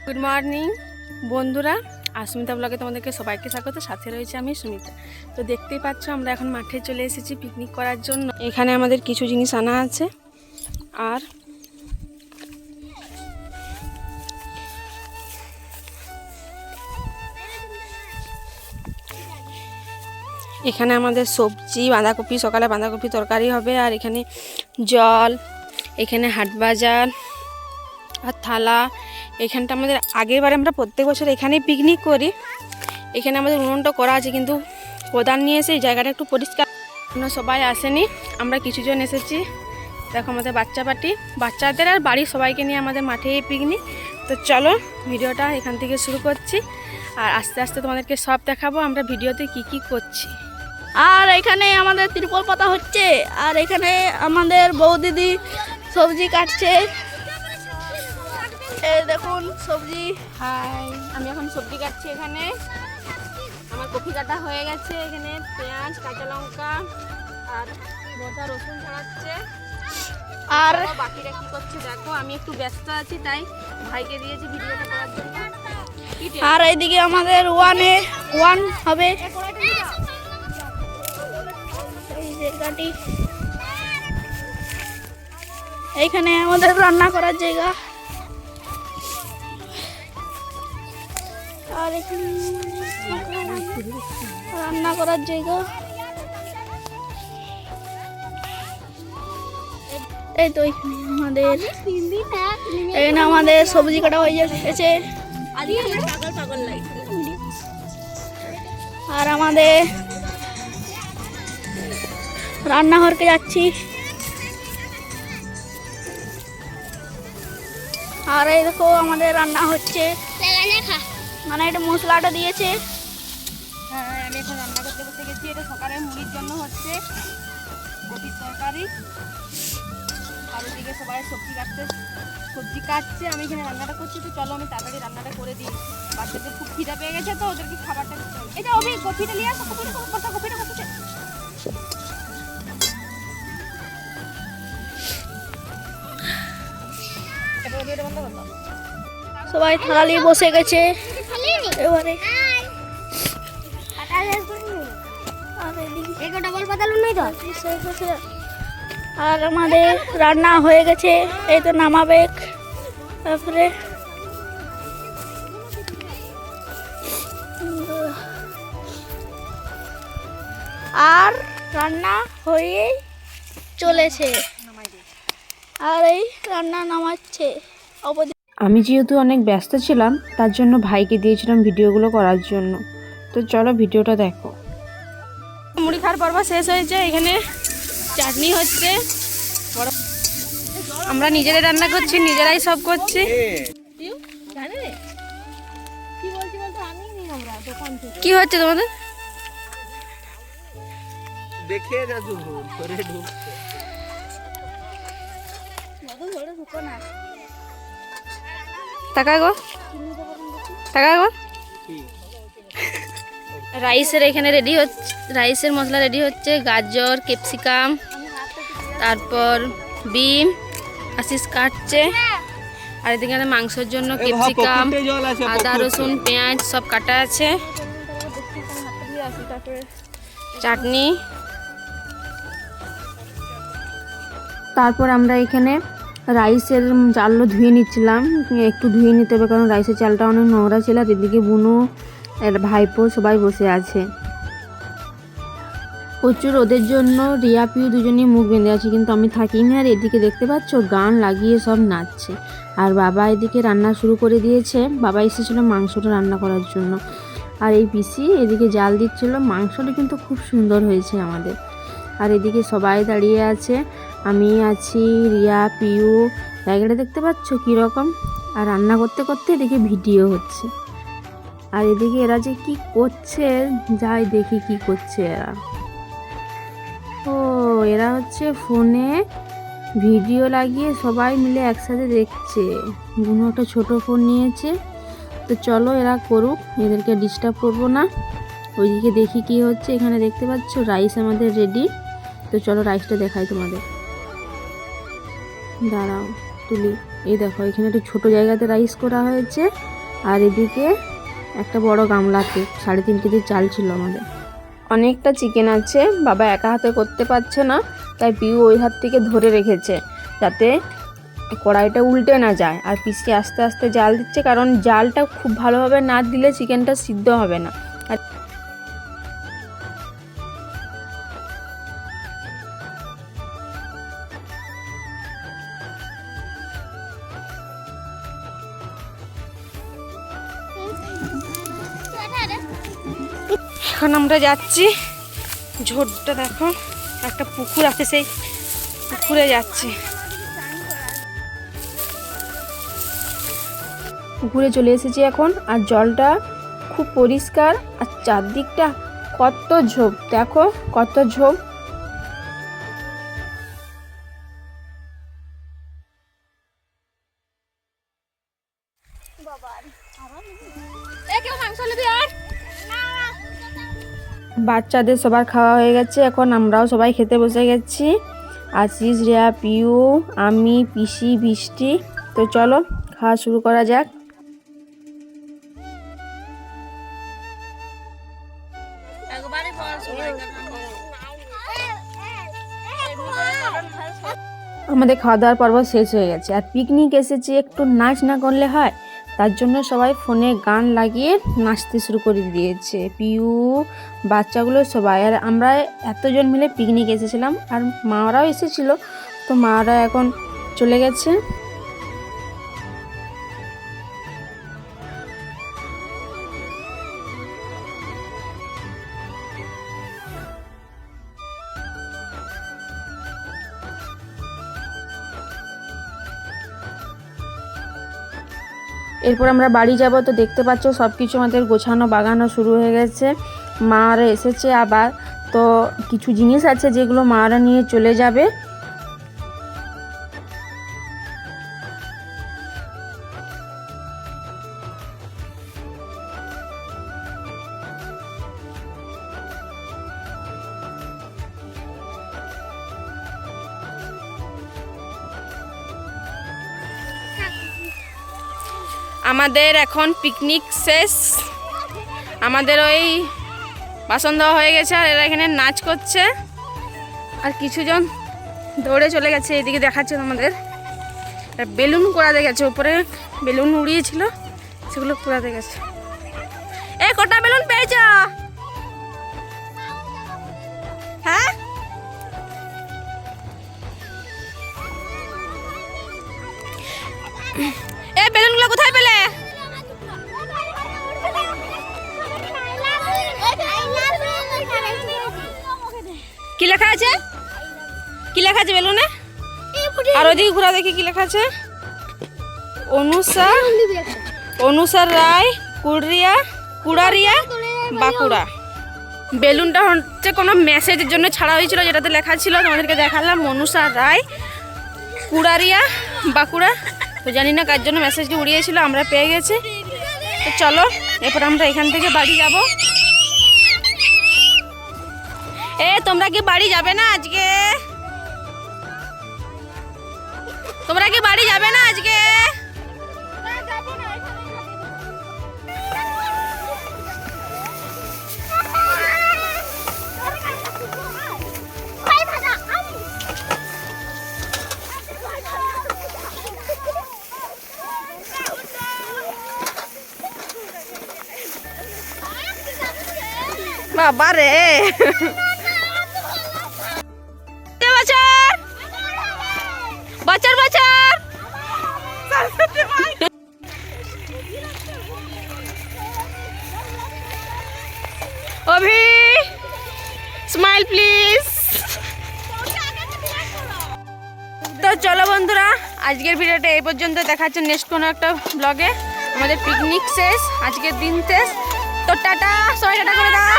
Good morning বন্ধুরা, আসমিতা ব্লগে তোমাদেরকে সবাইকে স্বাগত। সাথে রয়েছে আমি সুমিতা। তো দেখতেই পাচ্ছ আমরা এখন মাঠে চলে এসেছি পিকনিক করার জন্য। এখানে আমাদের কিছু জিনিস আনা আছে, আর এখানে আমাদের সবজি, বাঁধাকপি, সকালে বাঁধাকপি তরকারি হবে, আর এখানে জল, এখানে হাট বাজার আর থালা। এখানটা আমাদের আগের বারে আমরা প্রত্যেক বছর এখানেই পিকনিক করি। এখানে আমাদের উনুনটা করা আছে, কিন্তু কোদাল নিয়ে এসে এই জায়গাটা একটু পরিষ্কার। সবাই আসেনি, আমরা কিছুজন এসেছি। দেখো আমাদের বাচ্চাদের আর বাড়ির সবাইকে নিয়ে আমাদের মাঠে পিকনিক। তো চলো ভিডিওটা এখান থেকে শুরু করছি, আর আস্তে আস্তে তোমাদেরকে সব দেখাবো আমরা ভিডিওতে কি কি করছি। আর এখানে আমাদের ত্রিপল পাতা হচ্ছে, আর এখানে আমাদের বৌদিদি সবজি কাটছে। এই দেখুন সবজি। হাই, আমি এখন সবজি কাটছি। এখানে আমার কপি কাটা হয়ে গেছে। এখানে পেঁয়াজ, কাঁচা লঙ্কা আর গোটা রসুন ছাড়াচ্ছে। আর বাকিরা কি করছে দেখো। আমি একটু ব্যস্ত আছি, তাই ভাইকে দিয়েছি ভিডিওটা করার জন্য। আর এইদিকে আমাদের ওয়ান হবে এই জায়গাটি। এইখানে আমাদের রান্না করার জায়গা, আর এখানে রান্না করার জায়গা। এই তো এখানে আমাদের সবজি কাটা হয়ে গেছে। আর আমাদের রান্নাঘরকে যাচ্ছি। আর এই দেখো আমাদের রান্না হচ্ছে, মানে এটা মশলাটা দিয়েছে। হ্যাঁ, আমি এখন রান্না করতে বসে গেছি। এটা সকালে মুড়ির জন্য হচ্ছে কপির তরকারি, আর ওদিকে সবাই সবজি কাটছে। আমি এখানে রান্নাটা করছি। তো চলো আমি তাড়াতাড়ি রান্নাটা করে দিই। বাচ্চাদের খুব খিদা পেয়ে গেছে, তো ওদেরকে খাবারটা দিতে হবে। এটা অভি কপিটা নিয়ে আসো, কপিটা করছে। সবাই থালা নিয়ে বসে গেছে এবারে। আর আমাদের রান্না হয়ে গেছে, এই তো নামাবে। তারপরে আর রান্না হয়ে চলেছে, আর এই রান্না নামাচ্ছে। আমি যেহেতু অনেক ব্যস্ত ছিলাম, তার জন্য ভাইকে দিয়েছিলাম ভিডিওগুলো করার জন্য। তো চলো ভিডিওটা দেখো। মুড়ি খাওয়ার পর্ব শেষ হয়েছে। এখানে চাটনি হচ্ছে। আমরা নিজেরাই রান্না করছি, নিজেরাই সব করছি। কি হচ্ছে তোমাদের? দেখে যাচ্ছ ধরে ঢুকছে। টাকা গো রাইসের এখানে রেডি হচ্ছে, রাইসের মশলা রেডি হচ্ছে। গাজর, ক্যাপসিকাম, তারপর বিম আশিস কাটছে। আর এদিকে মাংসের জন্য ক্যাপসিকাম, আদা, রসুন, পেঁয়াজ সব কাটা আছে। চাটনি। তারপর আমরা এখানে রাইসের চালটা ধুয়ে নিচ্ছিলাম। একটু ধুয়ে নিতে হবে, কারণ রাইসের চালটা অনেক নোংরা ছিল। আর এদিকে বুনু, ভাইপো সবাই বসে আছে। প্রচুর ওদের জন্য রিয়া পিউ দুজনেই মুখ বেঁধে আছে, কিন্তু আমি থাকি না। আর এদিকে দেখতে পাচ্ছ গান লাগিয়ে সব নাচছে। আর বাবা এদিকে রান্না শুরু করে দিয়েছে। বাবা এসেছিলো মাংসটা রান্না করার জন্য, আর এই পিসি এদিকে জাল দিচ্ছিল। মাংসটা কিন্তু খুব সুন্দর হয়েছে আমাদের। আর এদিকে সবাই দাঁড়িয়ে আছে, আমি আছি, রিয়া, পিউ। জায়গাটা দেখতে পাচ্ছ কীরকম। আর রান্না করতে করতে এদিকে ভিডিও হচ্ছে। আর এদিকে এরা যে কি করছে, যাই দেখি কি করছে এরা। ও, এরা হচ্ছে ফোনে ভিডিও লাগিয়ে সবাই মিলে একসাথে দেখছে। বুনু একটা ছোটো ফোন নিয়েছে। তো চলো এরা করুক, এদেরকে ডিস্টার্ব করবো না। ওইদিকে দেখি কি হচ্ছে। এখানে দেখতে পাচ্ছ রাইস আমাদের রেডি। তো চলো রাইসটা দেখাই তোমাদের। দাঁড়াও তুলি। এই দেখো, এখানে একটা ছোটো জায়গাতে রাইস করা হয়েছে। আর এদিকে একটা বড় গামলাতে 3.5 কেজি চাল ছিল আমাদের। অনেকটা চিকেন আছে, বাবা একা হাতে করতে পারছে না, তাই পিউ ওই হাত থেকে ধরে রেখেছে যাতে কড়াইটা উল্টে না যায়। আর পিসি আস্তে আস্তে জাল দিচ্ছে, কারণ জালটা খুব ভালোভাবে না দিলে চিকেনটা সিদ্ধ হবে না। আর এখন আমরা যাচ্ছি, ঝোড়টা দেখো, একটা পুকুর আছে, সেই পুকুরে যাচ্ছি। পুকুরে চলে এসেছি এখন, আর জলটা খুব পরিষ্কার, আর চারদিকটা কত ঝোপ, দেখো কত ঝোপ। বাচ্চাদের সবার খাওয়া হয়ে গেছে, এখন আমরাও সবাই খেতে বসে গেছি। আশিস, রিয়া, পিউ, আমি, পিসি, বৃষ্টি। তো চলো খাওয়া শুরু করা যাক। আমাদের খাওয়া দাওয়ার পর্ব শেষ হয়ে গেছে, আর পিকনিক এসেছি, একটু নাচ না করলে হয়, তার জন্য সবাই ফোনে গান লাগিয়ে নাচতে শুরু করে দিয়েছে, পিউ, বাচ্চাগুলো সবাই। আর আমরা এতজন মিলে পিকনিক এসেছিলাম, আর মারাও এসেছিল, তো মারা এখন চলে গেছে। এরপর আমরা বাড়ি যাব, তো দেখতে পাচ্ছ সব কিছু আমাদের গোছানো বাগানো শুরু হয়ে গেছে। মারা এসেছে আবার, তো কিছু জিনিস আছে যেগুলো মারা নিয়ে চলে যাবে। আমাদের এখন পিকনিক শেষ, আমাদের ওই বাসন দেওয়া হয়ে গেছে, আর এরা এখানে নাচ করছে, আর কিছুজন দৌড়ে চলে গেছে। এদিকে দেখাচ্ছে আমাদের বেলুন কোড়াতে গেছে, উপরে বেলুন উড়িয়েছিল, সেগুলো কোড়াতে গেছে। এ কটা বেলুন পেয়েছ? হ্যাঁ, এই বেলুনগুলো কোথায় পেলে? কি লেখা আছে? কি লেখা আছে বেলুনে? আর ওইদিকে ঘোরা দেখি কি লেখা আছে। অনুষা রায়, কুড়ারিয়া, বাঁকুড়া। বেলুনটা হচ্ছে কোনো মেসেজের জন্য ছাড়া হয়েছিল, যেটাতে লেখা ছিল, তোমাদেরকে দেখালাম, অনুষা রায়, কুড়ারিয়া, বাঁকুড়া। তো জানি না কার জন্য মেসেজটি উড়িয়েছিল, আমরা পেয়ে গেছি। তো চলো এরপর আমরা এখান থেকে বাড়ি যাব। তোমরা কি বাড়ি যাবে না আজকে? তোমরা কি বাড়ি যাবে না আজকে? বাবা রে, বছর বছর অভি, স্মাইল প্লিজ। তো চলো বন্ধুরা, আজকের ভিডিওটা এই পর্যন্ত, দেখাচ্ছে নেক্সট কোনো একটা ব্লগে। আমাদের পিকনিক শেষ, আজকের দিন শেষ। তো টাটা, সবাই টাটা করে দাও।